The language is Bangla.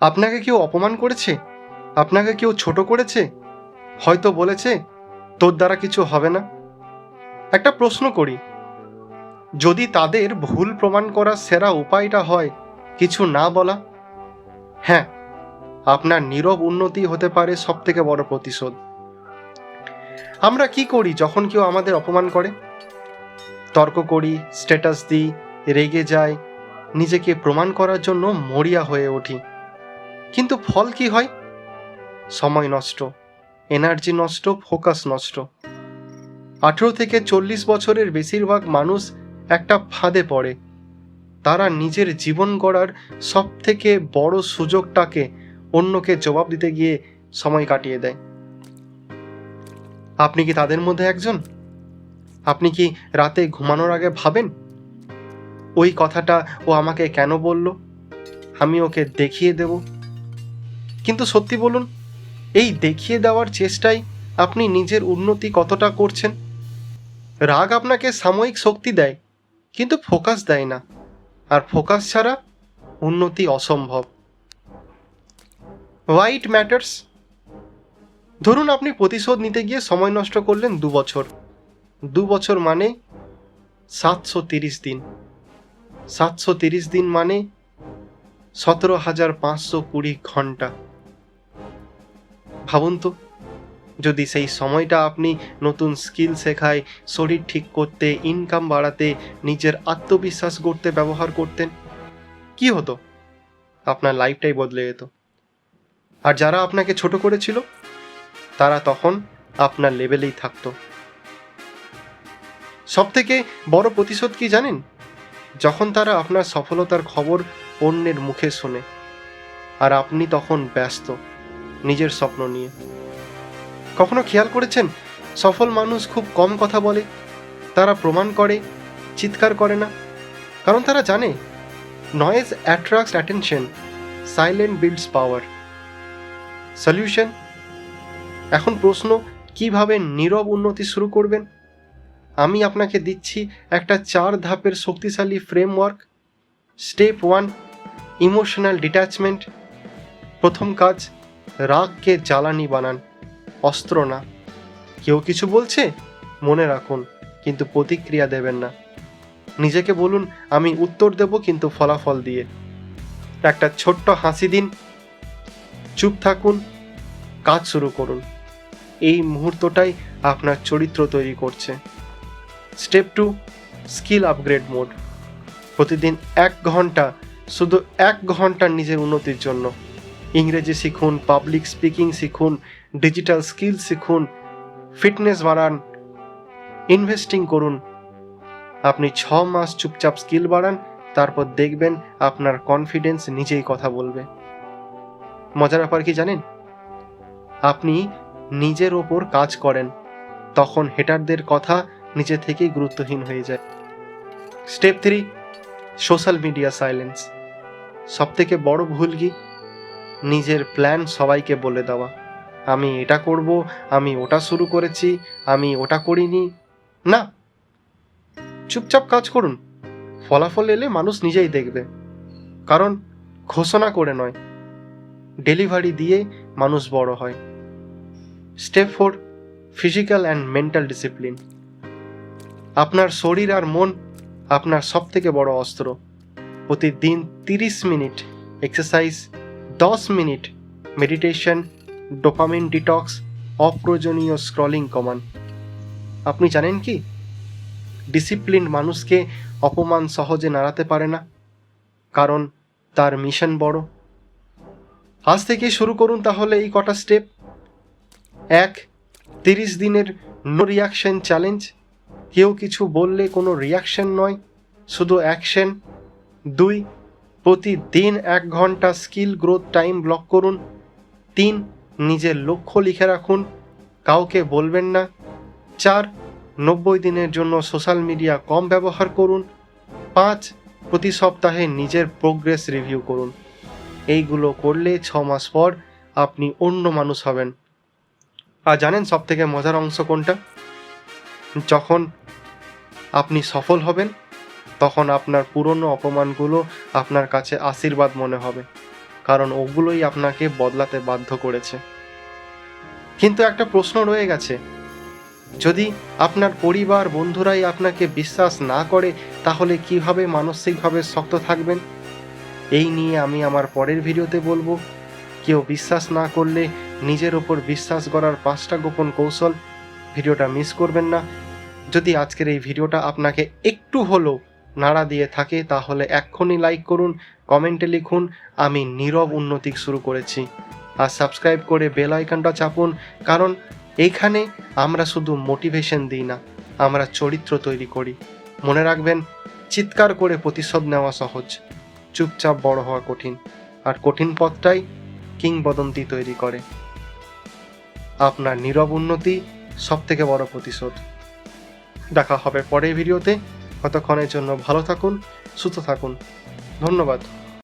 আপনাকে কেউ অপমান করেছে, আপনাকে কেউ ছোট করেছে, হয়তো বলেছে তোর দ্বারা কিছু হবে না। একটা প্রশ্ন করি, যদি তাদের ভুল প্রমাণ করার সেরা উপায়টা হয় কিছু না বলা, হ্যাঁ, আপনার নীরব উন্নতি হতে পারে সবথেকে বড় প্রতিশোধ। আমরা কি করি যখন কেউ আমাদের অপমান করে? তর্ক করি, স্ট্যাটাস দিই, রেগে যাই, নিজেকে প্রমাণ করার জন্য মরিয়া হয়ে উঠি। কিন্তু ফল কি হয়? সময় নষ্ট, এনার্জি নষ্ট, ফোকাস নষ্ট। 18 থেকে 40 বছরের বেশিরভাগ মানুষ একটা ফাঁদে পড়ে। তারা নিজের জীবন গড়ার সব থেকে বড় সুযোগটাকে অন্যকে জবাব দিতে গিয়ে সময় কাটিয়ে দেয়। আপনি কি তাদের মধ্যে একজন? আপনি কি রাতে ঘুমানোর আগে ভাবেন, ওই কথাটা ও আমাকে কেন বলল, আমি ওকে দেখিয়ে দেব? কিন্তু সত্যি বলুন, এই দেখিয়ে দেওয়ার চেষ্টায় আপনি নিজের উন্নতি কতটা করছেন? রাগ আপনাকে সাময়িক শক্তি দেয়, কিন্তু ফোকাস দেয় না, আর ফোকাস ছাড়া উন্নতি অসম্ভব। Why it matters? ধরুন আপনি প্রতিশোধ নিতে গিয়ে সময় নষ্ট করলেন 2 বছর। 2 বছর মানে 730 দিন। 730 দিন মানে 17,520 ঘন্টা। ভাবুন তো, যদি সেই সময়টা আপনি নতুন স্কিল শেখায়, শরীর ঠিক করতে, ইনকাম বাড়াতে, নিজের আত্মবিশ্বাস গড়তে ব্যবহার করতেন, কি হতো? আপনার লাইফটাই বদলে যেত। আর যারা আপনাকে ছোট করেছিল, তারা তখন আপনার লেভেলেই থাকতো। সবথেকে বড় প্রতিশোধ কি জানেন? যখন তারা আপনার সফলতার খবর অন্যের মুখে শোনে, আর আপনি তখন ব্যস্ত নিজের স্বপ্ন নিয়ে। কখনো খেয়াল করেছেন, সফল মানুষ খুব কম কথা বলে, তারা প্রমাণ করে, চিৎকার করে না, কারণ তারা জানে noise attracts attention, silent builds power. Solution? এখন প্রশ্ন, কিভাবে নীরব উন্নতি শুরু করবেন? আমি আপনাকে দিচ্ছি একটা 4 ধাপের শক্তিশালী ফ্রেমওয়ার্ক। Step 1, emotional detachment. প্রথম কাজ, রাগকে জ্বালানি বানান, অস্ত্র না। কেউ কিছু বলছে, মনে রাখুন, কিন্তু প্রতিক্রিয়া দেবেন না। নিজেকে বলুন, আমি উত্তর দেব, কিন্তু ফলাফল দিয়ে। একটা ছোট্ট হাসি দিন, চুপ থাকুন, কাজ শুরু করুন। এই মুহূর্তটাই আপনার চরিত্র তৈরি করছে। Step 2, skill upgrade mode. প্রতিদিন 1 ঘন্টা, শুধু 1 ঘন্টা নিজের উন্নতির জন্য। ইংরেজি শিখুন, পাবলিক স্পিকিং শিখুন, ডিজিটাল স্কিল শিখুন, ফিটনেস বাড়ান, ইনভেস্টিং করুন। আপনি 6 মাস চুপচাপ স্কিল বাড়ান, তারপর দেখবেন আপনার কনফিডেন্স নিজেই কথা বলবে। মজার ব্যাপার কি জানেন? আপনি নিজের ওপর কাজ করেন, তখন হেটারদের কথা নিজে থেকেই গুরুত্বহীন হয়ে যায়। Step 3, social media silence. সবথেকে বড় ভুল কি? নিজের প্ল্যান সবাইকে বলে দেওয়া। আমি এটা করব, আমি ওটা শুরু করেছি, আমি ওটা করিনি। না, চুপচাপ কাজ করুন। ফলাফল এলে মানুষ নিজেই দেখবে। কারণ ঘোষণা করে নয়, ডেলিভারি দিয়ে মানুষ বড় হয়। Step 4, physical and mental discipline. আপনার শরীর আর মন আপনার সবথেকে বড় অস্ত্র। প্রতিদিন 30 minute exercise, 10 minute meditation, dopamine detox, অপ্রয়োজনীয় স্ক্রলিং কমান। আপনি জানেন কি, ডিসিপ্লিন মানুষকে অপমান সহজে নাড়াতে পারে না, কারণ তার মিশন বড়। আজ থেকে শুরু করুন তাহলে এই কটা স্টেপ। 1, 30 দিনের নো রিয়াকশন চ্যালেঞ্জ। কেউ কিছু বললে কোনো রিয়াকশন নয়, শুধু অ্যাকশন। 2, প্রতিদিন 1 ঘন্টা স্কিল গ্রোথ টাইম ব্লক করুন। 3, নিজের লক্ষ্য লিখে রাখুন, কাউকে বলবেন না। 4, 90 দিনের জন্য সোশ্যাল মিডিয়া কম ব্যবহার করুন। 5, প্রতি সপ্তাহে নিজের প্রোগ্রেস রিভিউ করুন। এইগুলো করলে 6 মাস পর আপনি অন্য মানুষ হবেন। আর জানেন সবথেকে মজার অংশ কোনটা? যখন আপনি সফল হবেন, তখন আপনার পুরনো অপমানগুলো আপনার কাছে আশীর্বাদ মনে হবে। কারণ ওগুলোই আপনাকে বদলাতে বাধ্য করেছে। কিন্তু একটা প্রশ্ন রয়ে গেছে, যদি আপনার পরিবার বন্ধুরাই আপনাকে বিশ্বাস না করে, তাহলে কিভাবে মানসিকভাবে শক্ত থাকবেন? এই নিয়ে আমি আমার পরের ভিডিওতে বলবো। কেউ বিশ্বাস না করলে নিজের ওপর বিশ্বাস করার 5টা গোপন কৌশল। ভিডিওটা মিস করবেন না। যদি আজকের এই ভিডিওটা আপনাকে একটু হলেও নাড়া দিয়ে থাকে, তাহলে এক্ষুনি লাইক করুন, কমেন্টে লিখুন আমি নীরব উন্নতি শুরু করেছি, আর সাবস্ক্রাইব করে বেল আইকনটা চাপুন। কারণ এইখানে আমরা শুধু মোটিভেশন দিই না, আমরা চরিত্র তৈরি করি। মনে রাখবেন, চিৎকার করে প্রতিশোধ নেওয়া সহজ, চুপচাপ বড় হওয়া কঠিন, আর কঠিন পথটাই কিংবদন্তি তৈরি করে। আপনার নীরব উন্নতি সবথেকে বড় প্রতিশোধ। দেখা হবে পরের ভিডিওতে। ততক্ষণের জন্য ভালো থাকুন, সুস্থ থাকুন। ধন্যবাদ।